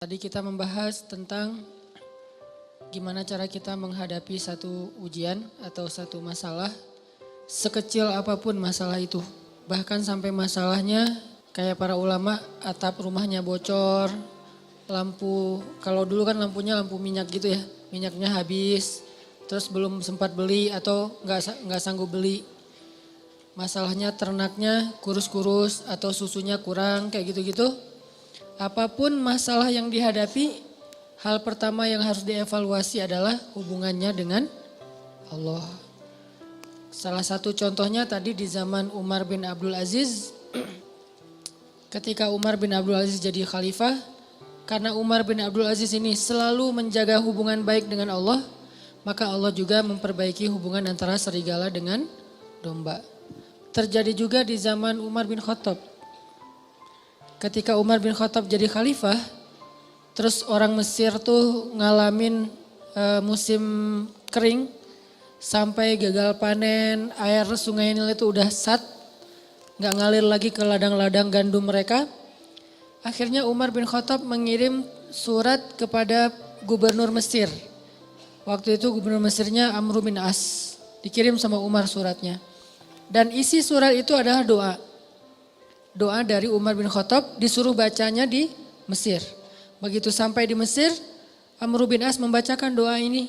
Tadi kita membahas tentang gimana cara kita menghadapi satu ujian atau satu masalah, sekecil apapun masalah itu. Bahkan sampai masalahnya kayak para ulama, atap rumahnya bocor, lampu, kalau dulu kan lampunya lampu minyak gitu ya, minyaknya habis, terus belum sempat beli atau nggak sanggup beli. Masalahnya ternaknya kurus-kurus atau susunya kurang kayak gitu-gitu. Apapun masalah yang dihadapi, hal pertama yang harus dievaluasi adalah hubungannya dengan Allah. Salah satu contohnya tadi di zaman Umar bin Abdul Aziz, ketika Umar bin Abdul Aziz jadi khalifah, karena Umar bin Abdul Aziz ini selalu menjaga hubungan baik dengan Allah, maka Allah juga memperbaiki hubungan antara serigala dengan domba. Terjadi juga di zaman Umar bin Khattab. Ketika Umar bin Khattab jadi khalifah, terus orang Mesir tuh ngalamin musim kering, sampai gagal panen, air sungai Nil itu udah gak ngalir lagi ke ladang-ladang gandum mereka. Akhirnya Umar bin Khattab mengirim surat kepada gubernur Mesir. Waktu itu gubernur Mesirnya Amr bin As, dikirim sama Umar suratnya. Dan isi surat itu adalah doa. Doa dari Umar bin Khattab disuruh bacanya di Mesir. Begitu sampai di Mesir, Amr bin As membacakan doa ini.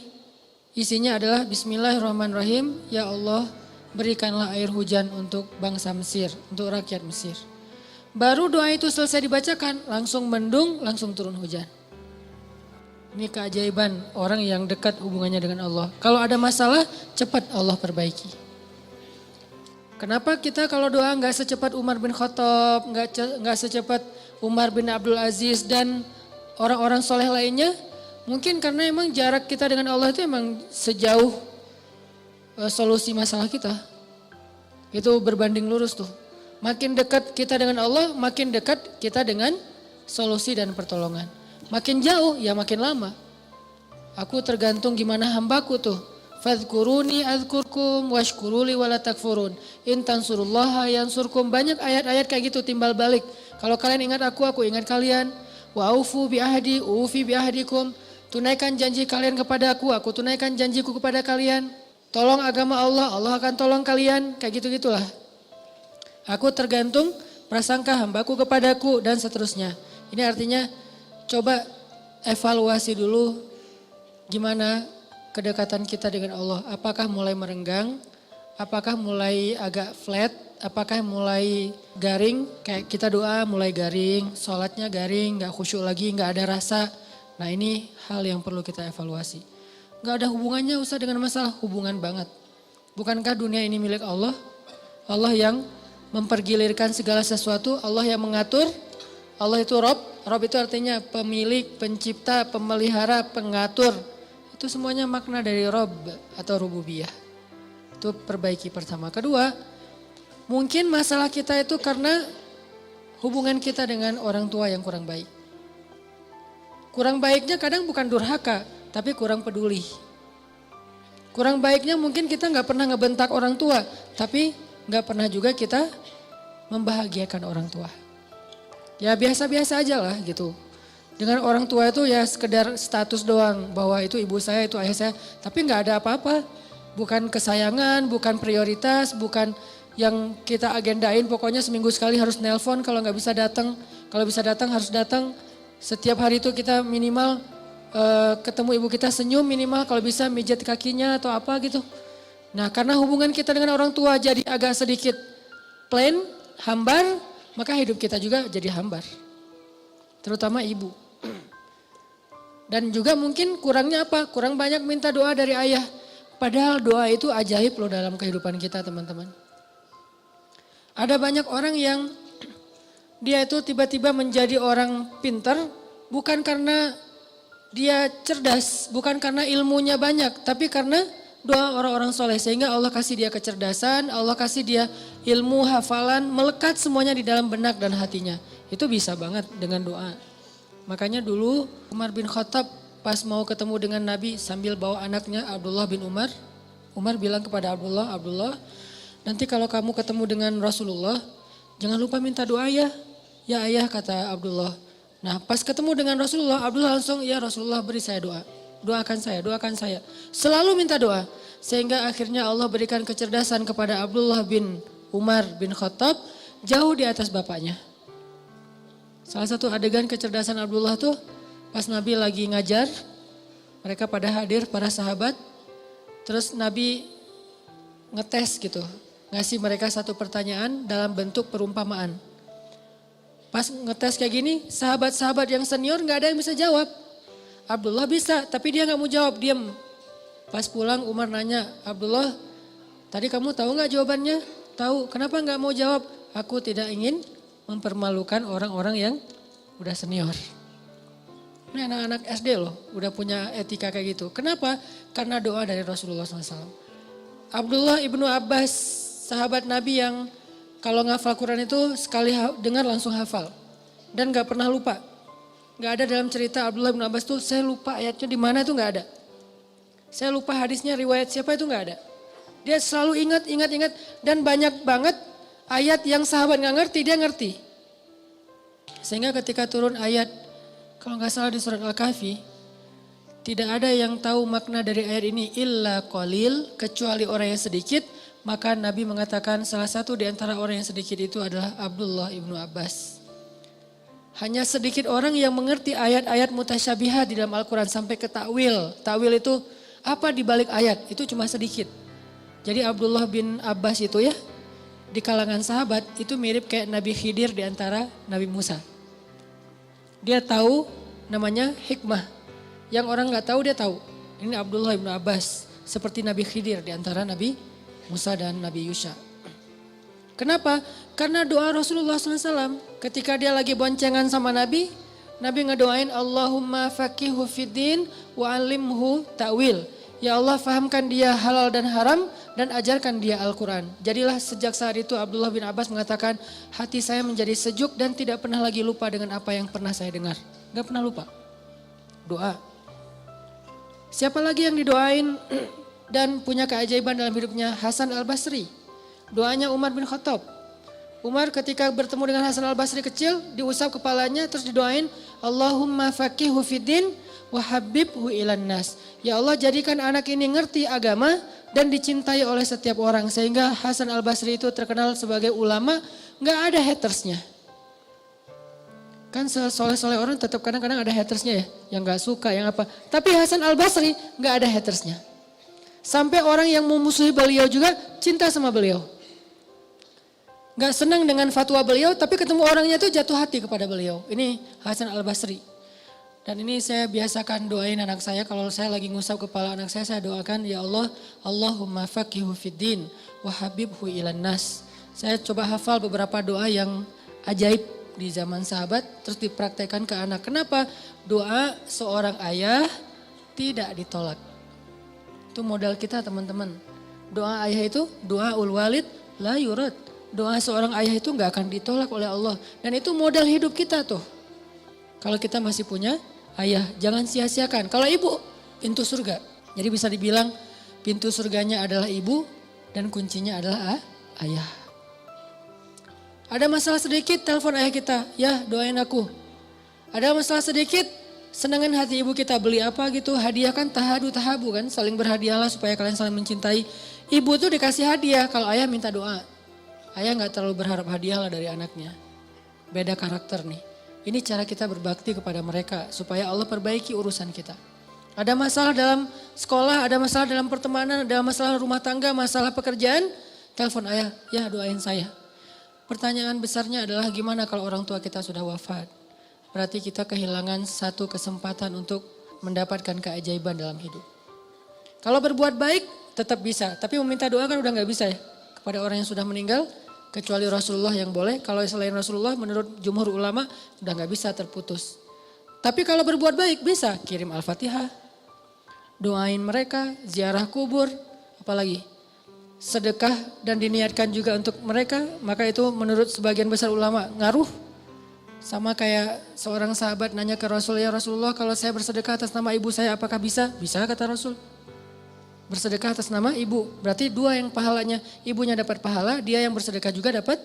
Isinya adalah Bismillahirrahmanirrahim, ya Allah berikanlah air hujan untuk bangsa Mesir, untuk rakyat Mesir. Baru doa itu selesai dibacakan, langsung mendung, langsung turun hujan. Ini keajaiban orang yang dekat hubungannya dengan Allah. Kalau ada masalah, cepat Allah perbaiki. Kenapa kita kalau doa nggak secepat Umar bin Khattab, nggak secepat Umar bin Abdul Aziz dan orang-orang soleh lainnya? Mungkin karena emang jarak kita dengan Allah itu emang sejauh solusi masalah kita. Itu berbanding lurus tuh. Makin dekat kita dengan Allah, makin dekat kita dengan solusi dan pertolongan. Makin jauh ya makin lama. Aku tergantung gimana hambaku tuh. Fadhkuruni azkurkum washkuruli wala takfurun. In tansurullaha yansurkum. Banyak ayat-ayat kayak gitu timbal balik. Kalau kalian ingat aku ingat kalian. Wa aufu bi ahdi ufi bi ahdikum. Tunaikan janji kalian kepada aku tunaikan janjiku kepada kalian. Tolong agama Allah, Allah akan tolong kalian. Kayak gitu-gitulah. Aku tergantung prasangka hambaku kepadaku dan seterusnya. Ini artinya coba evaluasi dulu gimana kedekatan kita dengan Allah. Apakah mulai merenggang? Apakah mulai agak flat? Apakah mulai garing? Kayak kita doa mulai garing, sholatnya garing, gak khusyuk lagi, gak ada rasa. Nah ini hal yang perlu kita evaluasi. Gak ada hubungannya usah dengan masalah, hubungan banget. Bukankah dunia ini milik Allah? Allah yang mempergilirkan segala sesuatu, Allah yang mengatur. Allah itu Rob, Rob itu artinya pemilik, pencipta, pemelihara, pengatur. Itu semuanya makna dari Rob atau rububiyah. Itu perbaiki pertama. Kedua, mungkin masalah kita itu karena hubungan kita dengan orang tua yang kurang baik. Kurang baiknya kadang bukan durhaka, tapi kurang peduli. Kurang baiknya mungkin kita gak pernah ngebentak orang tua, tapi gak pernah juga kita membahagiakan orang tua. Ya biasa-biasa aja lah gitu. Dengan orang tua itu ya sekedar status doang bahwa itu ibu saya, itu ayah saya. Tapi gak ada apa-apa. Bukan kesayangan, bukan prioritas, bukan yang kita agendain. Pokoknya seminggu sekali harus nelpon kalau gak bisa datang. Kalau bisa datang harus datang. Setiap hari itu kita minimal ketemu ibu kita senyum minimal. Kalau bisa mijat kakinya atau apa gitu. Nah karena hubungan kita dengan orang tua jadi agak sedikit plain, hambar. Maka hidup kita juga jadi hambar. Terutama ibu. Dan juga mungkin kurangnya apa? Kurang banyak minta doa dari ayah. Padahal doa itu ajaib loh dalam kehidupan kita teman-teman. Ada banyak orang yang dia itu tiba-tiba menjadi orang pintar. Bukan karena dia cerdas, bukan karena ilmunya banyak. Tapi karena doa orang-orang soleh. Sehingga Allah kasih dia kecerdasan, Allah kasih dia ilmu, hafalan. Melekat semuanya di dalam benak dan hatinya. Itu bisa banget dengan doa. Makanya dulu Umar bin Khattab pas mau ketemu dengan Nabi sambil bawa anaknya Abdullah bin Umar. Umar bilang kepada Abdullah, nanti kalau kamu ketemu dengan Rasulullah, jangan lupa minta doa ya. Ya ayah kata Abdullah, Nah pas ketemu dengan Rasulullah, Abdullah langsung, ya Rasulullah beri saya doa. Doakan saya, doakan saya. Selalu minta doa. Sehingga akhirnya Allah berikan kecerdasan kepada Abdullah bin Umar bin Khattab jauh di atas bapaknya. Salah satu adegan kecerdasan Abdullah tuh pas Nabi lagi ngajar, mereka pada hadir para sahabat, terus Nabi ngetes gitu, ngasih mereka satu pertanyaan dalam bentuk perumpamaan. Pas ngetes kayak gini, sahabat-sahabat yang senior gak ada yang bisa jawab. Abdullah bisa, tapi dia gak mau jawab, diam. Pas pulang Umar nanya, Abdullah tadi kamu tahu gak jawabannya? Tahu, kenapa gak mau jawab? Aku tidak ingin mempermalukan orang-orang yang udah senior. Ini anak-anak SD loh, udah punya etika kayak gitu. Kenapa? Karena doa dari Rasulullah SAW. Abdullah ibnu Abbas, sahabat Nabi yang kalau ngafal Quran itu sekali dengar langsung hafal. Dan gak pernah lupa. Gak ada dalam cerita Abdullah ibnu Abbas tuh, saya lupa ayatnya di mana itu gak ada. Saya lupa hadisnya, riwayat siapa itu gak ada. Dia selalu ingat. Dan banyak banget ayat yang sahabat gak ngerti, dia ngerti. Sehingga ketika turun ayat, kalau gak salah di surat Al-Kahfi, tidak ada yang tahu makna dari ayat ini illa qalil, kecuali orang yang sedikit. Maka Nabi mengatakan salah satu di antara orang yang sedikit itu adalah Abdullah ibnu Abbas. Hanya sedikit orang yang mengerti ayat-ayat mutasyabihat di dalam Al-Quran sampai ke takwil. Takwil itu apa di balik ayat, itu cuma sedikit. Jadi Abdullah bin Abbas itu ya, di kalangan sahabat itu mirip kayak Nabi Khidir di antara Nabi Musa. Dia tahu namanya hikmah. Yang orang gak tahu dia tahu. Ini Abdullah bin Abbas seperti Nabi Khidir di antara Nabi Musa dan Nabi Yusha. Kenapa? Karena doa Rasulullah SAW ketika dia lagi boncengan sama Nabi, Nabi ngedoain Allahumma faqihu fiddin wa alimhu ta'wil. Ya Allah fahamkan dia halal dan haram dan ajarkan dia Al-Quran. Jadilah sejak saat itu Abdullah bin Abbas mengatakan hati saya menjadi sejuk dan tidak pernah lagi lupa dengan apa yang pernah saya dengar. Gak pernah lupa. Doa. Siapa lagi yang didoain dan punya keajaiban dalam hidupnya? Hasan al-Basri. Doanya Umar bin Khattab. Umar ketika bertemu dengan Hasan al-Basri kecil, diusap kepalanya terus didoain Allahumma faqihu fiddin wa habibhu ilan nas. Ya Allah jadikan anak ini ngerti agama dan dicintai oleh setiap orang. Sehingga Hasan al-Basri itu terkenal sebagai ulama, gak ada hatersnya. Kan soleh-soleh orang tetap kadang-kadang ada hatersnya ya, yang gak suka, yang apa. Tapi Hasan al-Basri gak ada hatersnya. Sampai orang yang memusuhi beliau juga cinta sama beliau. Gak senang dengan fatwa beliau, tapi ketemu orangnya itu jatuh hati kepada beliau. Ini Hasan al-Basri. Dan ini saya biasakan doain anak saya, kalau saya lagi ngusap kepala anak saya doakan, ya Allah, Allahumma faqihu fiddin wa habibhu ilan nas. Saya coba hafal beberapa doa yang ajaib di zaman sahabat, terus dipraktekkan ke anak. Kenapa? Doa seorang ayah tidak ditolak. Itu modal kita teman-teman. Doa ayah itu, doa ul walid la yurad. Doa seorang ayah itu gak akan ditolak oleh Allah. Dan itu modal hidup kita tuh. Kalau kita masih punya ayah, jangan sia-siakan. Kalau ibu, pintu surga. Jadi bisa dibilang pintu surganya adalah ibu dan kuncinya adalah ayah. Ada masalah sedikit, telepon ayah kita. Ya doain aku. Ada masalah sedikit, senangin hati ibu kita, beli apa gitu. Hadiah kan tahabu kan, saling berhadiahlah supaya kalian saling mencintai. Ibu tuh dikasih hadiah, kalau ayah minta doa. Ayah gak terlalu berharap hadiah lah dari anaknya. Beda karakter nih. Ini cara kita berbakti kepada mereka supaya Allah perbaiki urusan kita. Ada masalah dalam sekolah, ada masalah dalam pertemanan, ada masalah rumah tangga, masalah pekerjaan. Telepon ayah, ya doain saya. Pertanyaan besarnya adalah gimana kalau orang tua kita sudah wafat. Berarti kita kehilangan satu kesempatan untuk mendapatkan keajaiban dalam hidup. Kalau berbuat baik tetap bisa, tapi meminta doa kan udah gak bisa ya. Kepada orang yang sudah meninggal, kecuali Rasulullah yang boleh. Kalau selain Rasulullah menurut jumhur ulama udah gak bisa, terputus. Tapi kalau berbuat baik bisa, kirim Al-Fatihah. Doain mereka, ziarah kubur, apalagi. Sedekah dan diniatkan juga untuk mereka, maka itu menurut sebagian besar ulama ngaruh. Sama kayak seorang sahabat nanya ke Rasul, ya Rasulullah kalau saya bersedekah atas nama ibu saya apakah bisa? Bisa kata Rasul. Bersedekah atas nama ibu, berarti dua yang pahalanya. Ibunya dapat pahala, dia yang bersedekah juga dapat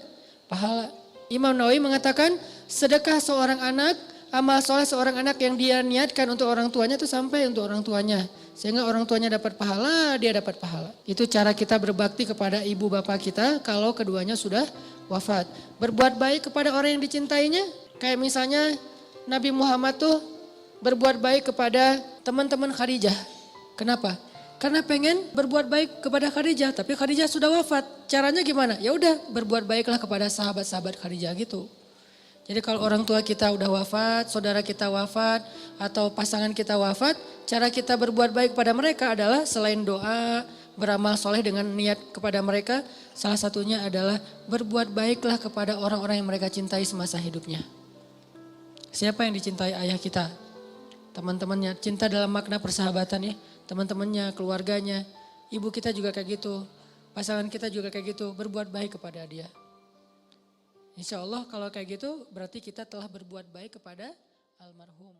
pahala. Imam Nawawi mengatakan sedekah seorang anak amal soleh seorang anak yang dia niatkan untuk orang tuanya itu sampai untuk orang tuanya. Sehingga orang tuanya dapat pahala, dia dapat pahala. Itu cara kita berbakti kepada ibu bapak kita kalau keduanya sudah wafat. Berbuat baik kepada orang yang dicintainya. Kayak misalnya Nabi Muhammad tuh berbuat baik kepada teman-teman Khadijah. Kenapa? Karena pengen berbuat baik kepada Khadijah, tapi Khadijah sudah wafat. Caranya gimana? Ya udah, berbuat baiklah kepada sahabat-sahabat Khadijah gitu. Jadi kalau orang tua kita udah wafat, saudara kita wafat, atau pasangan kita wafat, cara kita berbuat baik kepada mereka adalah selain doa, beramal soleh dengan niat kepada mereka, salah satunya adalah berbuat baiklah kepada orang-orang yang mereka cintai semasa hidupnya. Siapa yang dicintai ayah kita? Teman-temannya, cinta dalam makna persahabatan ya. Teman-temannya, keluarganya, ibu kita juga kayak gitu. Pasangan kita juga kayak gitu, berbuat baik kepada dia. Insya Allah kalau kayak gitu berarti kita telah berbuat baik kepada almarhum.